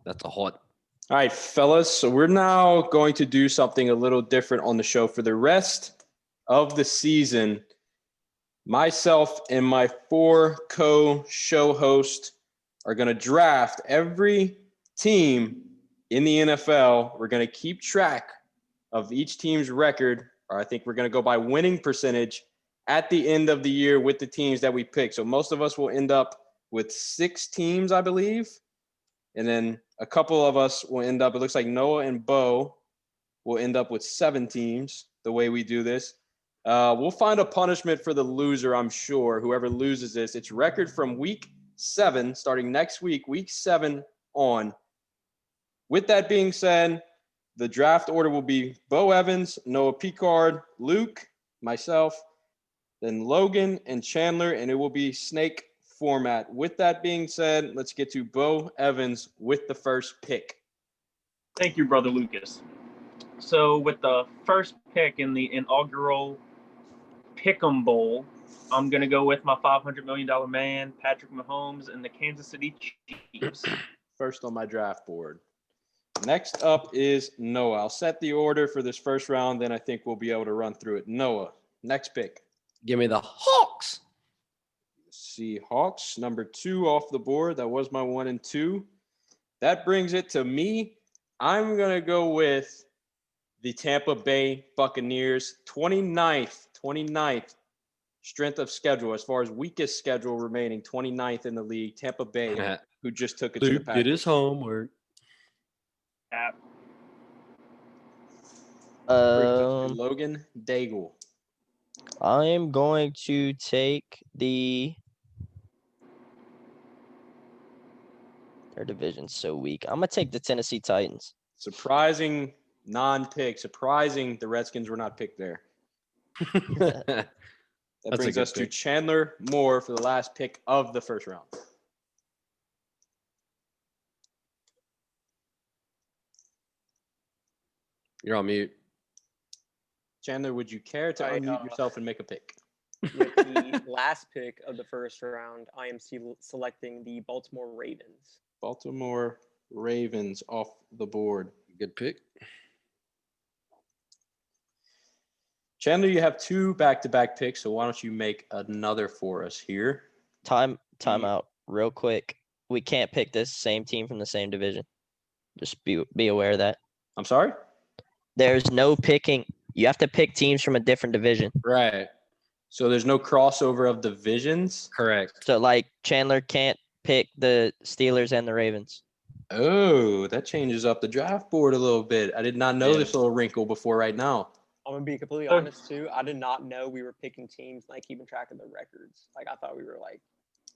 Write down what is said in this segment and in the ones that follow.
That's a hot. All right, fellas. So we're now going to do something a little different on the show for the rest of the season. Myself and my 4 co-show hosts are going to draft every team in the NFL. We're going to keep track of each team's record, or I think we're going to go by winning percentage at the end of the year with the teams that we pick. So most of us will end up with 6 teams, I believe. And then a couple of us will end up, it looks like Noah and Bo will end up with 7 teams the way we do this. We'll find a punishment for the loser, I'm sure. Whoever loses this, it's record from week 7, starting next week, week 7 on. With that being said, the draft order will be Bo Evans, Noah Picard, Luke, myself, then Logan and Chandler, and it will be snake format. With that being said, let's get to Bo Evans with the first pick. Thank you, Brother Lucas. So with the first pick in the inaugural Pick'em Bowl, I'm going to go with my $500 million man, Patrick Mahomes, and the Kansas City Chiefs. First on my draft board. Next up is Noah. I'll set the order for this first round, then I think we'll be able to run through it. Noah, next pick. Give me the Hawks. Seahawks, number 2 off the board. That was my 1 and 2. That brings it to me. I'm going to go with the Tampa Bay Buccaneers, 29th strength of schedule as far as weakest schedule remaining, 29th in the league. Tampa Bay, who just took it to the Luke Packers. did his homework. Logan Daigle. I am going to take their division's so weak. I'm going to take the Tennessee Titans. Surprising non-pick. Surprising the Redskins were not picked there. That brings us to Chandler Moore for the last pick of the first round. You're on mute. Chandler, would you care to unmute yourself and make a pick? With the last pick of the first round, I am selecting the Baltimore Ravens. Baltimore Ravens off the board. Good pick. Chandler, you have 2 back-to-back picks, so why don't you make another for us here? Time out real quick. We can't pick this same team from the same division. Just be aware of that. I'm sorry? There's no picking. You have to pick teams from a different division. Right. So there's no crossover of divisions? Correct. So, like, Chandler can't pick the Steelers and the Ravens. Oh, that changes up the draft board a little bit. I did not know this little wrinkle before right now. I'm going to be completely honest, too. I did not know we were picking teams, like, keeping track of the records. Like, I thought we were, like,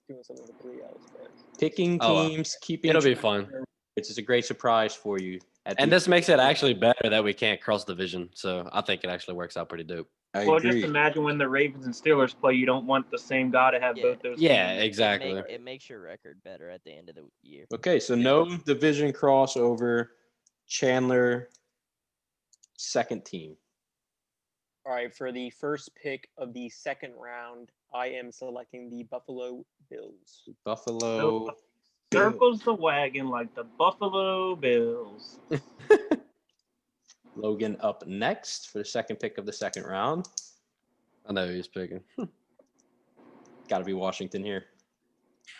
doing something completely else. But... Picking teams, keeping it'll be fun. It's a great surprise for you. And this makes it actually better that we can't cross division. So I think it actually works out pretty dope. I agree. Just imagine when the Ravens and Steelers play, you don't want the same guy to have both those. Yeah, teams. exactly. It makes your record better at the end of the year. Okay, so no division crossover. Chandler, second team. All right, for the first pick of the second round, I am selecting the Buffalo Bills. Buffalo. Circles the wagon like the Buffalo Bills. Logan up next for the second pick of the second round. I know who he's picking. Got to be Washington here.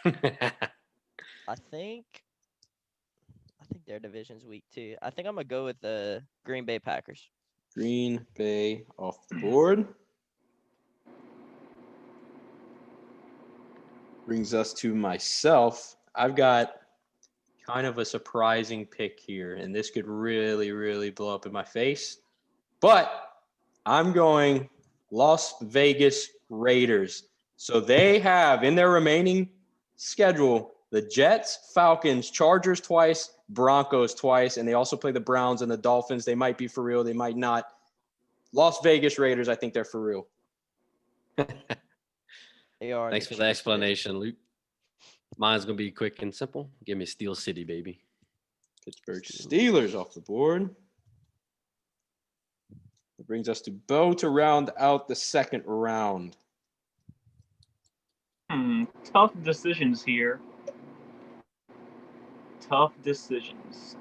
I think their division's weak too. I think I'm gonna go with the Green Bay Packers. Green Bay off the board. Brings us to myself. I've got kind of a surprising pick here, and this could really, really blow up in my face. But I'm going Las Vegas Raiders. So they have in their remaining schedule the Jets, Falcons, Chargers twice, Broncos twice, and they also play the Browns and the Dolphins. They might be for real. They might not. Las Vegas Raiders, I think they're for real. They are. Thanks for the explanation, Luke. Mine's going to be quick and simple. Give me Steel City, baby. Pittsburgh Steelers off the board. That brings us to Bo to round out the second round. Tough decisions here. tough decisions.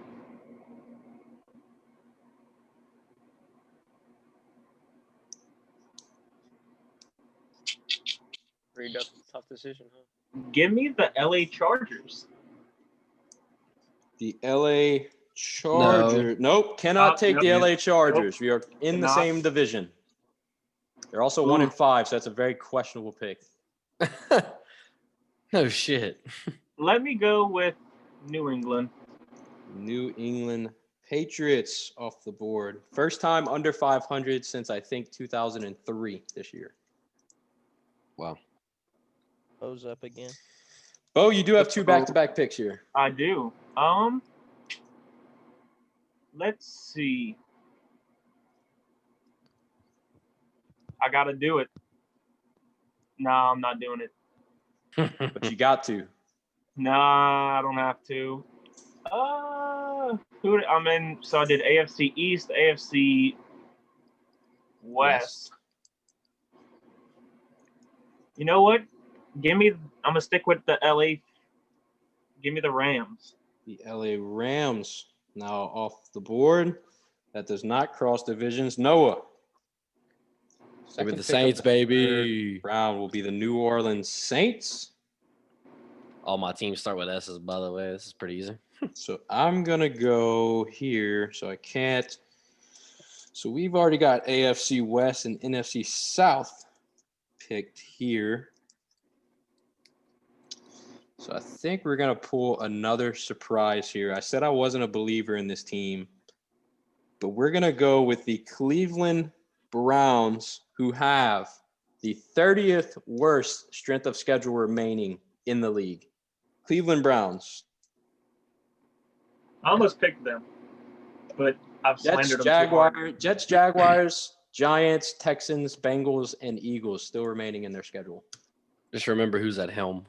Pretty tough decision, huh? Give me the LA Chargers. The LA Chargers. Nope, cannot take the nope. LA Chargers. We are in the Cannot. same division. They're also 1-5, so that's a very questionable pick. No shit. Let me go with New England. New England Patriots off the board. First time under 500 since I think 2003 this year. Wow. Bo's up again. Bo, you do have 2 back-to-back picks here. I do. Let's see. I gotta do it. No, I'm not doing it. But you got to. Nah, I don't have to. So I did AFC East, AFC West. You know what? I'm gonna stick with the LA. Give me the Rams. The LA Rams now off the board. That does not cross divisions. Noah. Give me Second the pick of Saints, the baby. third round will be the New Orleans Saints. All my teams start with S's, by the way. This is pretty easy. So I'm going to go here. So I can't. So we've already got AFC West and NFC South picked here. So I think we're going to pull another surprise here. I said I wasn't a believer in this team, but we're going to go with the Cleveland Browns, who have the 30th worst strength of schedule remaining in the league. Cleveland Browns. I almost picked them, but I've Jets, slandered them too hard. Jaguars, Giants, Texans, Bengals, and Eagles still remaining in their schedule. Just remember who's at helm.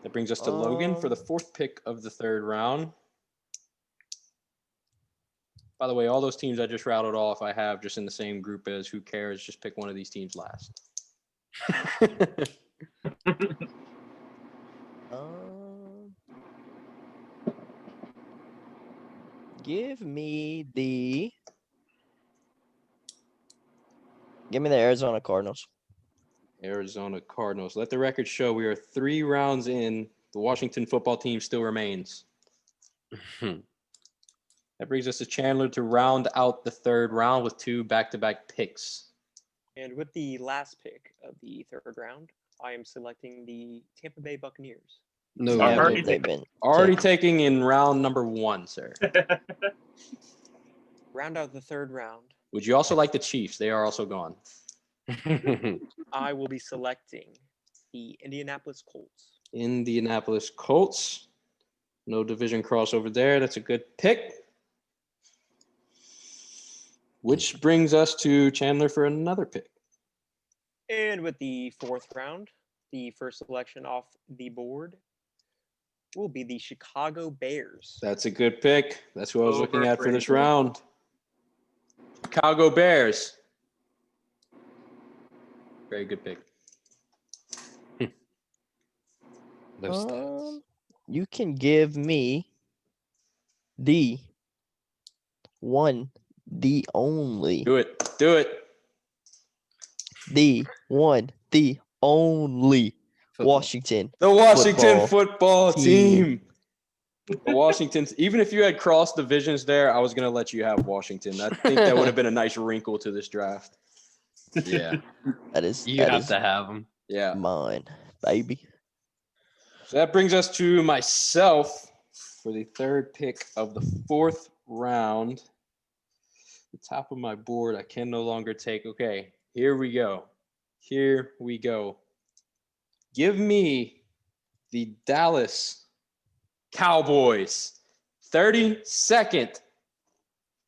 That brings us to Logan for the 4th pick of the 3rd round. By the way, all those teams I just rattled off, I have just in the same group as who cares. Just pick one of these teams last. Give me the Arizona Cardinals. Arizona Cardinals. Let the record show we are 3 rounds in. The Washington football team still remains. That brings us to Chandler to round out the 3rd round with 2 back-to-back picks. And with the last pick of the 3rd round, I am selecting the Tampa Bay Buccaneers. No, Sorry, yeah, already they've been Already taken. taking in round number 1, sir. Round out the 3rd round, Would you also like the Chiefs? They are also gone. I will be selecting the Indianapolis Colts. Indianapolis Colts. No division crossover there. That's a good pick. Which brings us to Chandler for another pick. And with the 4th round, the first selection off the board will be the Chicago Bears. That's a good pick. That's what I was looking at for this Overrated. round. Chicago Bears. Very good pick. Those stats. You can give me the one, the only, Do it. Do it. the one, the only Football. Washington. The Washington Football football team. team. The Washington's, even if you had crossed divisions there, I was going to let you have Washington. I think that would have been a nice wrinkle to this draft. Yeah. That is You that have is to have them. Yeah. mine, baby. So that brings us to myself for the 3rd pick of the 4th round. The top of my board, I can no longer take. Okay, here we go. Here we go. Give me the Dallas Cowboys. 32nd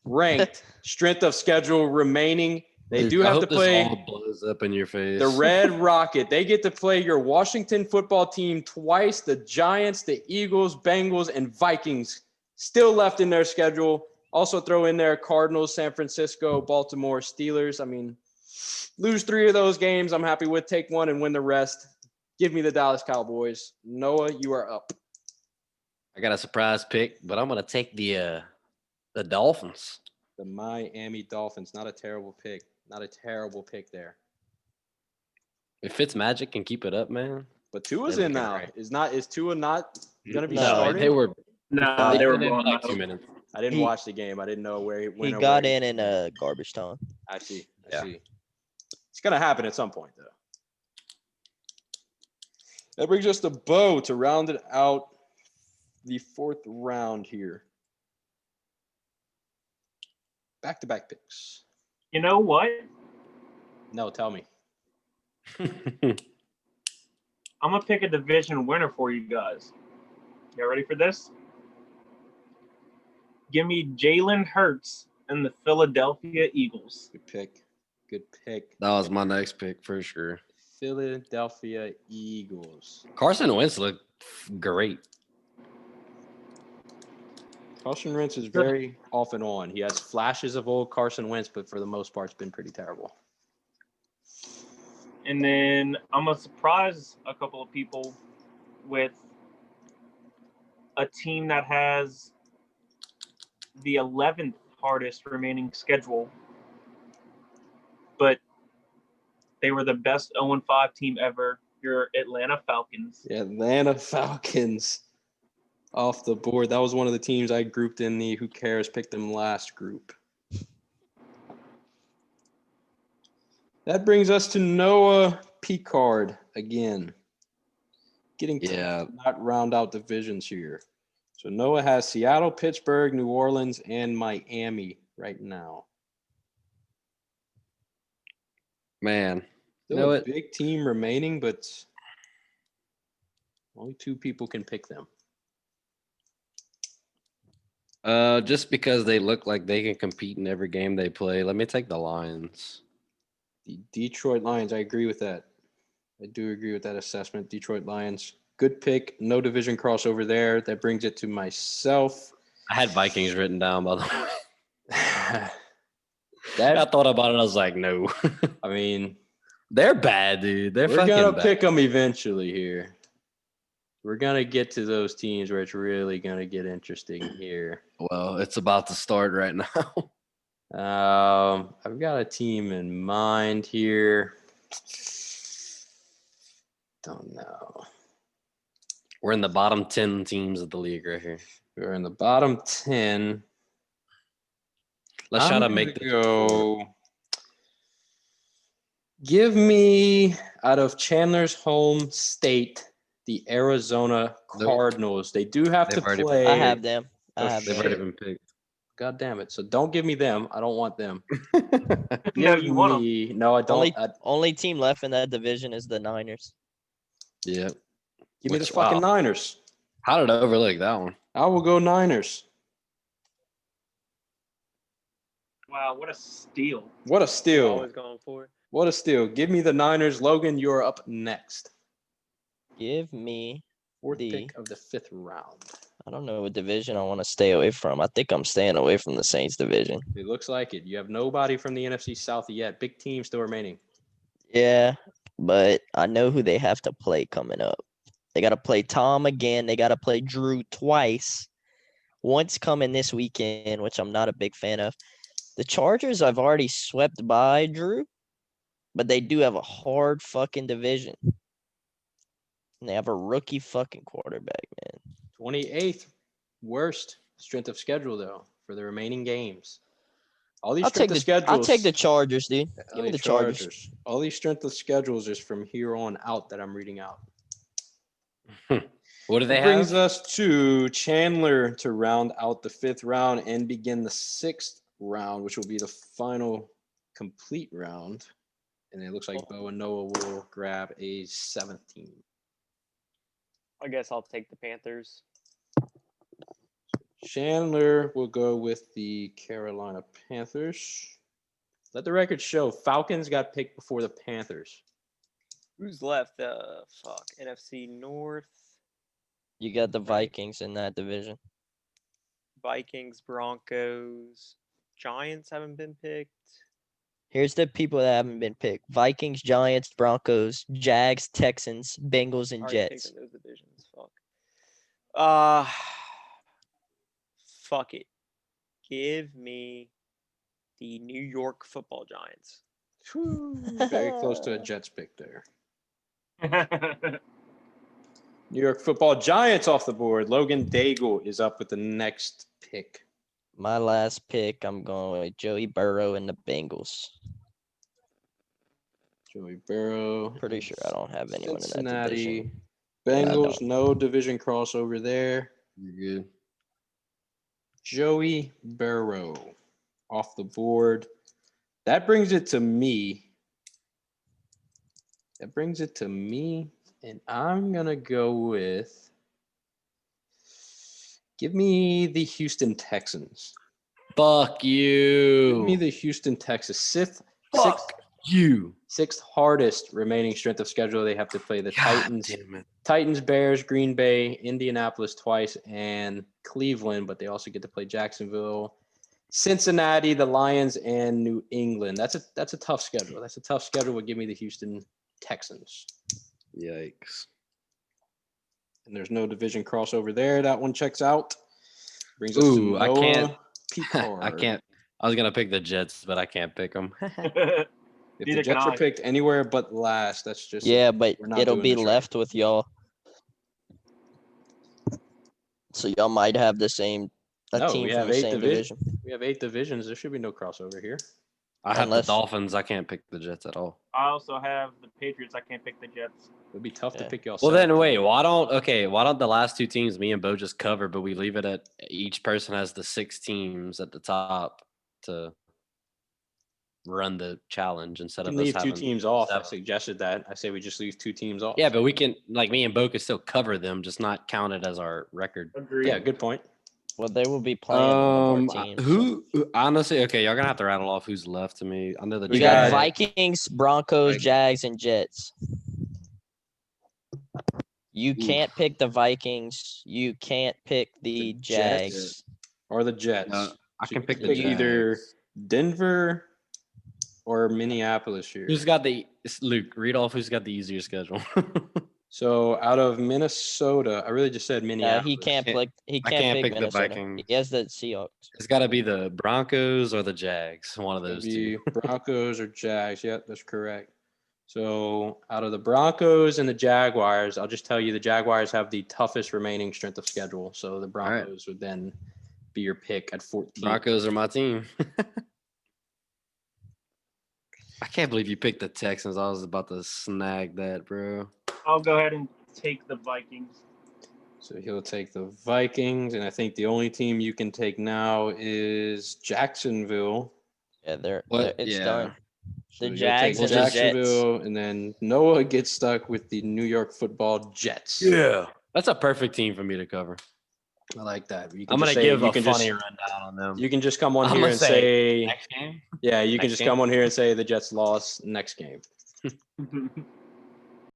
ranked strength of schedule remaining. They Luke, do I have to hope this play all blows up in your face. the Red Rocket. They get to play your Washington football team twice. The Giants, the Eagles, Bengals, and Vikings still left in their schedule. Also throw in there Cardinals, San Francisco, Baltimore, Steelers. I mean, lose 3 of those games. I'm happy with. Take 1 and win the rest. Give me the Dallas Cowboys. Noah, you are up. I got a surprise pick, but I'm gonna take the Dolphins. The Miami Dolphins. Not a terrible pick. Not a terrible pick there. If Fitzmagic can keep it up, man. But Tua's They're in looking now. great. Is Tua not gonna be No, starting? They were. No, They they were put him in blowing like that 2 up. minutes. I didn't He- watch the game. I didn't know where he went. He got in a garbage time. I see. I Yeah. see. It's gonna happen at some point, though. That brings us to Bo to round it out the 4th round here. Back-to-back picks. You know what? No, tell me. I'm gonna pick a division winner for you guys. You ready for this? Give me Jalen Hurts and the Philadelphia Eagles. Good pick. Good pick. That was my next pick for sure. Philadelphia Eagles. Carson Wentz looked great. Carson Wentz is very off and on. He has flashes of old Carson Wentz, but for the most part, it's been pretty terrible. And then I'm gonna surprise a couple of people with a team that has the 11th hardest remaining schedule, but they were the best 0-5 team ever. Your Atlanta Falcons. The Atlanta Falcons off the board. That was one of the teams I grouped in the who cares, picked them last group. That brings us to Noah Picard again. Getting Yeah. to not round out divisions here. So Noah has Seattle, Pittsburgh, New Orleans, and Miami right now. Man. Still Know a it. big team remaining, but only 2 people can pick them. Just because they look like they can compete in every game they play, let me take the Lions. The Detroit Lions, I agree with that. I do agree with that assessment. Detroit Lions, good pick. No division crossover there. That brings it to myself. I had Vikings written down, by the way. I That thought about it. I was like, no. I mean, They're bad, dude. They're we're fucking gonna bad. pick them eventually here. We're gonna get to those teams where it's really gonna get interesting here. Well, it's about to start right now. I've got a team in mind here. Don't know. We're in the bottom 10 teams of the league right here. We're in the bottom 10. Let's try to I'm make gonna this go. Give me out of Chandler's home state, the Arizona Nope. Cardinals. They do have They've to already- play. I have them. Oh, I have They've them. already been picked. God damn it! So don't give me them. I don't want them. No, Give you want them. me. No, I don't. Only only team left in that division is the Niners. Yeah. Give me the Which- fucking wow. Niners. How did I overlook that one? I will go Niners. Wow, what a steal. What a I steal! was going for. What a steal! Give me the Niners. Logan, you're up next. Give me. 4th The- pick of the 5th round. I don't know what division I want to stay away from. I think I'm staying away from the Saints division. It looks like it. You have nobody from the NFC South yet. Big team still remaining. Yeah, but I know who they have to play coming up. They got to play Tom again. They got to play Drew twice. Once coming this weekend, which I'm not a big fan of. The Chargers, I've already swept by Drew, but they do have a hard fucking division. And they have a rookie fucking quarterback, man. 28th worst strength of schedule though for the remaining games. All these I'll take strength of the schedules. I'll take the Chargers, dude. all Give me the these Chargers. All these strength of schedules is from here on out that I'm reading out. What do they That brings have? us to Chandler to round out the 5th round and begin the 6th round, which will be the final complete round. And it looks like Bo and Noah will grab a 7th team. I guess I'll take the Panthers. Chandler will go with the Carolina Panthers. Let the record show Falcons got picked before the Panthers. Who's left? Fuck. NFC North, You got the Vikings in that division. Vikings, Broncos, Giants haven't been picked. Here's the people that haven't been picked: Vikings, Giants, Broncos, Jags, Texans, Bengals, and Already Jets. taken those divisions. Fuck it. Give me the New York Football Giants. Very close to a Jets pick there. New York Football Giants off the board. Logan Daigle is up with the next pick. My last pick, I'm going with Joey Burrow and the Bengals. Joey Burrow. Pretty sure I don't have anyone in that Cincinnati. division. Bengals, don't. no division crossover there. You're good. Joey Burrow off the board. That brings it to me. And I'm going to go with, give me the Houston Texans. Fuck Give you. me the Houston Texans. Fuck you. Sixth hardest remaining strength of schedule. They have to play the God Titans. damn it. Titans, Bears, Green Bay, Indianapolis twice, and Cleveland, but they also get to play Jacksonville, Cincinnati, the Lions, and New England. That's a tough schedule. That's a tough schedule. Would give me the Houston Texans. Yikes. And there's no division crossover there. That one checks out. Brings us Ooh, to I can't. Noah Picard. I can't. I was gonna pick the Jets, but I can't pick them. If Neither the Jets can are I. picked anywhere but last, that's just Yeah, but we're not it'll doing be this right. left with y'all. So y'all might have the same No, team we from have the 8 same division. We have 8 divisions. There should be no crossover here. I have Unless- the Dolphins. I can't pick the Jets at all. I also have the Patriots. I can't pick the Jets. It'd be tough to Yeah. pick y'all. Well, then seventh. wait. Why don't the last two teams, me and Bo, just cover, but we leave it at each person has the 6 teams at the top to run the challenge instead You of can us leave 2 having teams off. I 7. suggested that. I say we just leave 2 teams off. Yeah, but we can, like, me and Bo could still cover them, just not count it as our record. Agreed. Yeah, good point. Well, they will be playing one of our teams. Who honestly? Okay, y'all gonna have to rattle off who's left to me. I know the You got- got Vikings, Broncos, Like- Jags, and Jets. You Oof. can't pick the Vikings. You can't pick the Jets? Jags. Or the Jets. I So can you pick the either Jags. Denver or Minneapolis here. Who's got the Luke? Read off who's got the easier schedule. So out of Minnesota, I really just said Minneapolis. He can't Can't- pick. He I can't, can't pick pick the Minnesota. Vikings. He has the Seahawks. It's got to be the Broncos or the Jags. One of It'd those be two. Broncos or Jags. Yep, that's correct. So out of the Broncos and the Jaguars, I'll just tell you the Jaguars have the toughest remaining strength of schedule. So the right. Broncos would then be your pick at 14. Broncos are my team. I can't believe you picked the Texans. I was about to snag that, bro. I'll go ahead and take the Vikings. So he'll take the Vikings, and I think the only team you can take now is Jacksonville. Yeah, What? it's Yeah. done. So The you'll Jags take and the Jets. Jacksonville, and then Noah gets stuck with the New York Football Jets. Yeah. That's a perfect team for me to cover. I like that. You can I'm just gonna say- give you a can funny just, rundown on them. You can just come on I'm here gonna and say say, next game. yeah, you can next just game. come on here and say the Jets lost next game.